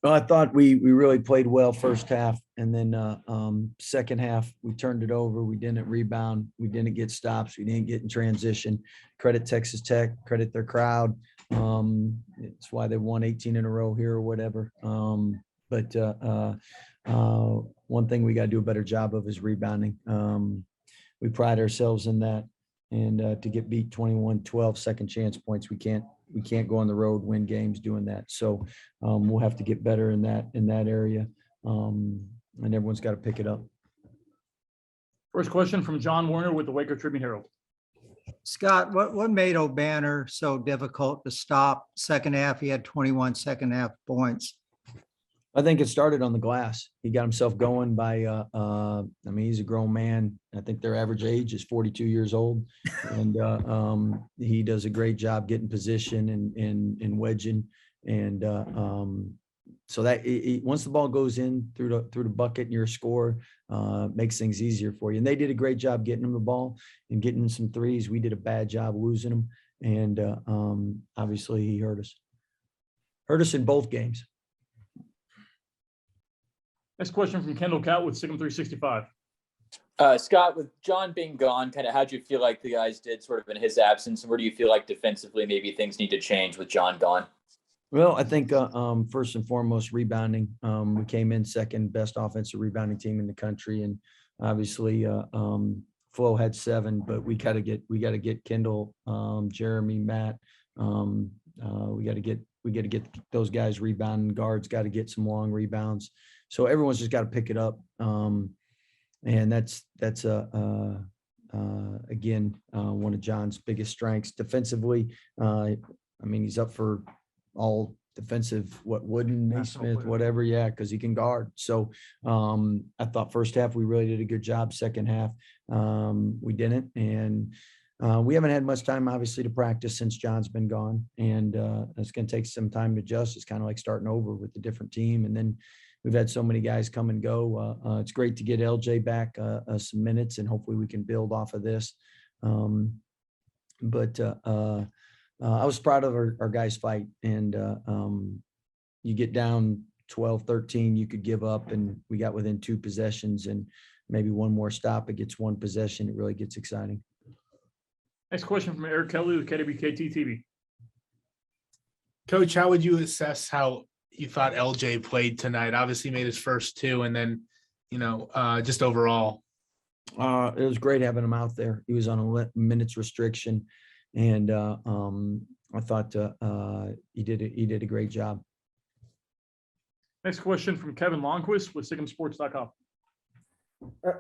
Well, I thought we really played well first half, and then second half we turned it over. We didn't rebound. We didn't get stops. We didn't get in transition. Credit Texas Tech. Credit their crowd. It's why they won 18 in a row here or whatever. But one thing we got to do a better job of is rebounding. We pride ourselves in that, and to get beat 21-12 second chance points, we can't go on the road, win games doing that. So we'll have to get better in that area. And everyone's got to pick it up. First question from John Warner with the Waco Tribune Herald. Scott, what made O'Banner so difficult to stop? Second half, he had 21 second half points. I think it started on the glass. He got himself going by, I mean, he's a grown man. I think their average age is 42 years old. And he does a great job getting position and wedging. And so that once the ball goes in through the bucket and you're a scorer, makes things easier for you. And they did a great job getting him the ball and getting some threes. We did a bad job losing them. And obviously he hurt us. Hurt us in both games. Next question from Kendall Cout with Sic'Em 365. Scott, with John being gone, kind of how do you feel like the guys did sort of in his absence? And where do you feel like defensively maybe things need to change with John gone? Well, I think first and foremost, rebounding. We came in second best offensive rebounding team in the country. And obviously Flo had 7, but we got to get Kendall, Jeremy, Matt. We got to get those guys rebounding. Guards got to get some long rebounds. So everyone's just got to pick it up. And that's again, one of John's biggest strengths defensively. I mean, he's up for all defensive, Wooden, Naismith, whatever. Yeah. Cause he can guard. So I thought first half, we really did a good job. Second half, we didn't. And we haven't had much time, obviously, to practice since John's been gone. And it's going to take some time to adjust. It's kind of like starting over with a different team. And then we've had so many guys come and go. It's great to get LJ back some minutes, and hopefully we can build off of this. But I was proud of our guys' fight. And you get down 12-13, you could give up, and we got within 2 possessions and maybe one more stop. It gets 1 possession. It really gets exciting. Next question from Eric Kelly with KWKT TV. Coach, how would you assess how you thought LJ played tonight? Obviously made his first 2, and then, just overall. It was great having him out there. He was on a minutes restriction, and I thought he did a great job. Next question from Kevin Longquist with Sic'EmSports.com.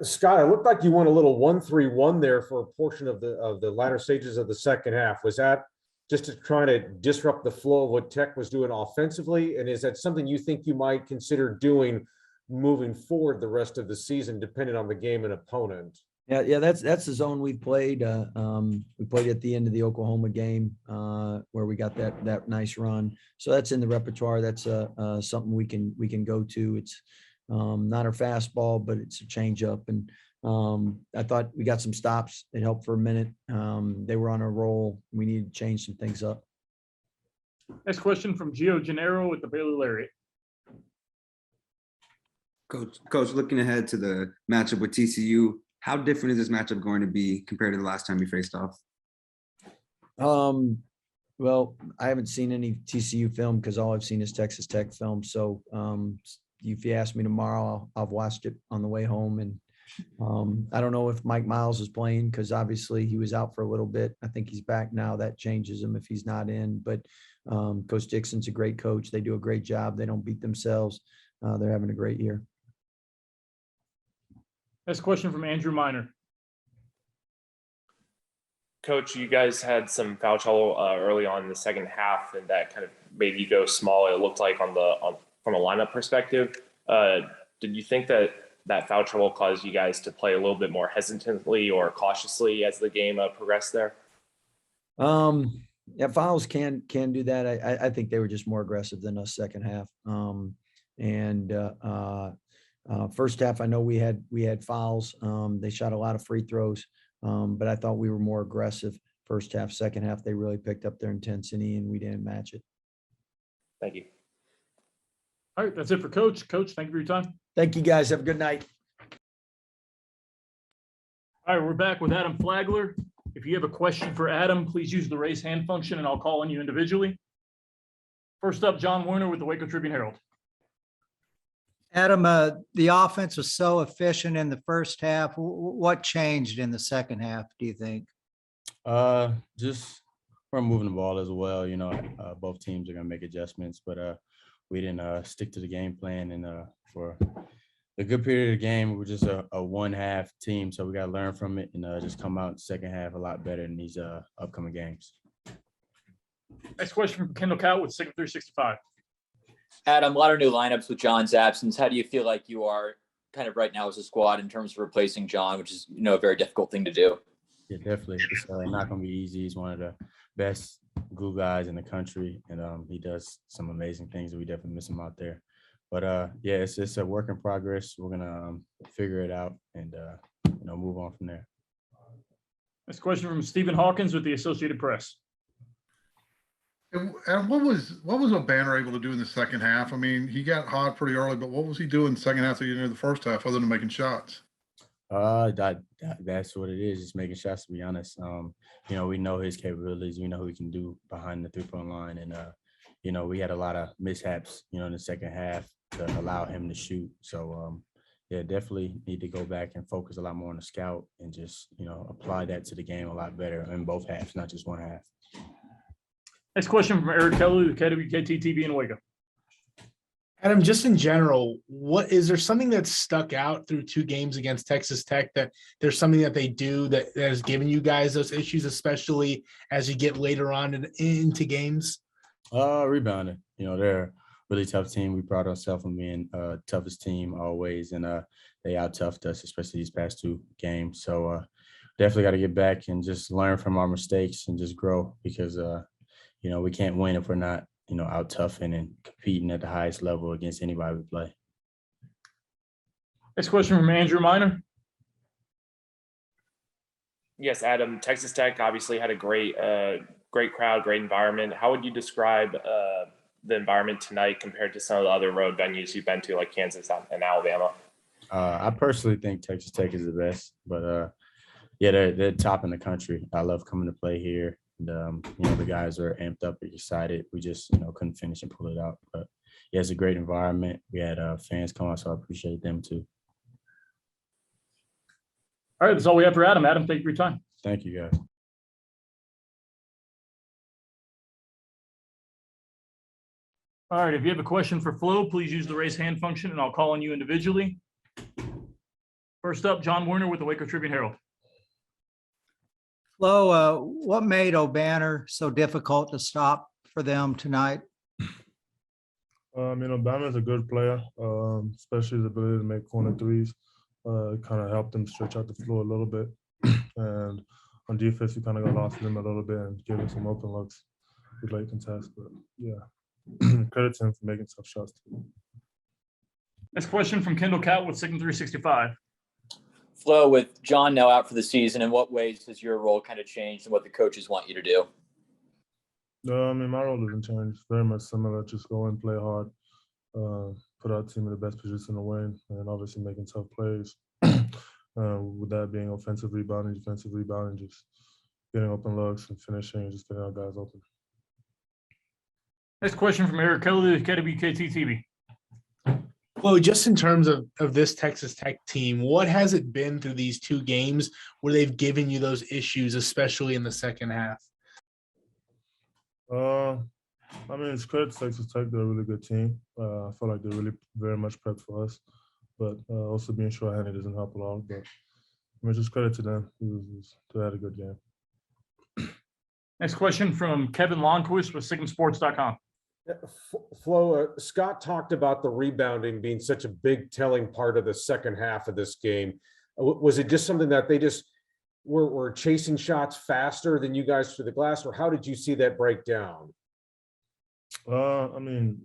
Scott, it looked like you won a little 1-3-1 there for a portion of the latter stages of the second half. Was that just to try to disrupt the flow of what Tech was doing offensively? And is that something you think you might consider doing moving forward the rest of the season, depending on the game and opponent? Yeah, that's the zone we played. We played at the end of the Oklahoma game where we got that nice run. So that's in the repertoire. That's something we can go to. It's not our fastball, but it's a changeup. And I thought we got some stops. It helped for a minute. They were on a roll. We needed to change some things up. Next question from Gio Gennaro with the Baylor Lariat. Coach, looking ahead to the matchup with TCU, how different is this matchup going to be compared to the last time you faced off? Well, I haven't seen any TCU film because all I've seen is Texas Tech film. So if you ask me tomorrow, I've watched it on the way home. And I don't know if Mike Miles is playing because obviously he was out for a little bit. I think he's back now. That changes him if he's not in. But Coach Dixon's a great coach. They do a great job. They don't beat themselves. They're having a great year. Next question from Andrew Miner. Coach, you guys had some foul trouble early on in the second half, and that kind of made you go small. It looked like from a lineup perspective. Did you think that foul trouble caused you guys to play a little bit more hesitantly or cautiously as the game progressed there? Yeah, fouls can do that. I think they were just more aggressive than us second half. First half, I know we had fouls. They shot a lot of free throws, but I thought we were more aggressive first half. Second half, they really picked up their intensity, and we didn't match it. Thank you. All right, that's it for Coach. Coach, thank you for your time. Thank you, guys. Have a good night. All right, we're back with Adam Flagler. If you have a question for Adam, please use the raise hand function and I'll call on you individually. First up, John Werner with the Waco Tribune Herald. Adam, the offense was so efficient in the first half. What changed in the second half, do you think? Just we're moving the ball as well. Both teams are gonna make adjustments, but we didn't stick to the game plan. And for a good period of the game, we're just a one-half team, so we gotta learn from it and just come out in the second half a lot better in these upcoming games. Next question from Kendall Cowett with Sic'Em 365. Adam, a lot of new lineups with John's absence. How do you feel like you are kind of right now as a squad in terms of replacing John, which is, a very difficult thing to do? Yeah, definitely. It's not gonna be easy. He's one of the best glue guys in the country, and he does some amazing things that we definitely miss him out there. But yeah, it's a work in progress. We're gonna figure it out and move on from there. Next question from Stephen Hawkins with the Associated Press. And what was O'Banner able to do in the second half? I mean, he got hot pretty early, but what was he doing in the second half that you did in the first half other than making shots? That's what it is, just making shots, to be honest. We know his capabilities. We know who he can do behind the three-point line. And, we had a lot of mishaps, in the second half to allow him to shoot. So, yeah, definitely need to go back and focus a lot more on the scout and just, apply that to the game a lot better in both halves, not just one half. Next question from Eric Kelly with KWKT-TV in Waco. Adam, just in general, is there something that stuck out through two games against Texas Tech that there's something that they do that has given you guys those issues, especially as you get later on into games? Rebounding. They're a really tough team. We pride ourselves on being toughest team always, and they out-toughed us, especially these past two games. So definitely got to get back and just learn from our mistakes and just grow because, we can't win if we're not out toughing and competing at the highest level against anybody we play. Next question from Andrew Miner. Yes, Adam, Texas Tech obviously had a great crowd, great environment. How would you describe the environment tonight compared to some of the other road venues you've been to, like Kansas and Alabama? I personally think Texas Tech is the best, but yeah, they're top in the country. I love coming to play here. And, the guys are amped up and excited. We just, couldn't finish and pull it out. But yeah, it's a great environment. We had fans come out, so I appreciate them too. All right, that's all we have for Adam. Adam, thank you for your time. Thank you, guys. All right, if you have a question for Flo, please use the raise hand function and I'll call on you individually. First up, John Werner with the Waco Tribune Herald. Flo, what made O'Banner so difficult to stop for them tonight? O'Banner is a good player, especially his ability to make corner threes. Kind of helped him stretch out the floor a little bit. And on defense, we kind of got lost in him a little bit and gave him some open looks with late contests. But yeah, credit to him for making tough shots too. Next question from Kendall Cowett with Sic'Em 365. Flo, with John now out for the season, in what ways has your role kind of changed and what the coaches want you to do? My role doesn't change. Very much similar. Just go and play hard, put our team in the best position to win, and obviously making tough plays. With that being offensive rebounding, defensive rebounding, just getting open looks and finishing and just getting our guys open. Next question from Eric Kelly with KWKT-TV. Well, just in terms of this Texas Tech team, what has it been through these two games where they've given you those issues, especially in the second half? It's credit to Texas Tech. They're a really good team. I feel like they're really very much prepped for us, but also being short-handed doesn't help a lot. But just credit to them. They had a good game. Next question from Kevin Longquist with Sic'EmSports.com. Flo, Scott talked about the rebounding being such a big telling part of the second half of this game. Was it just something that they just were chasing shots faster than you guys through the glass, or how did you see that break down? They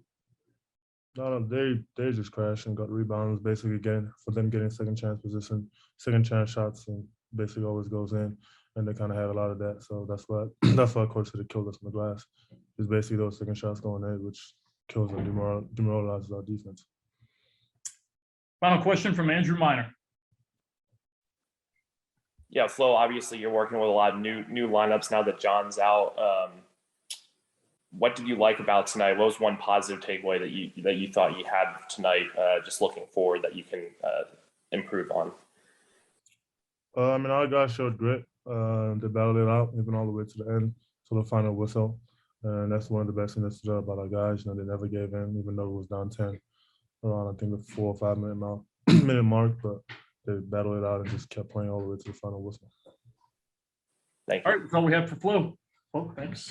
just crashed and got rebounds, basically getting second chance position, second chance shots, and basically always goes in. And they kind of had a lot of that, so that's why coach said it killed us on the glass. Is basically those second shots going in, which kills and demoralizes our defense. Final question from Andrew Miner. Yeah, Flo, obviously you're working with a lot of new lineups now that John's out. What did you like about tonight? What was one positive takeaway that you thought you had tonight, just looking forward, that you can improve on? I mean, our guys showed grit. They battled it out, even all the way to the end, to the final whistle. And that's one of the best things to do about our guys. You know, they never gave in, even though it was down 10 around, I think, the 4 or 5 minute mark. But they battled it out and just kept playing all the way to the final whistle. Thank you. All right, that's all we have for Flo. Well, thanks.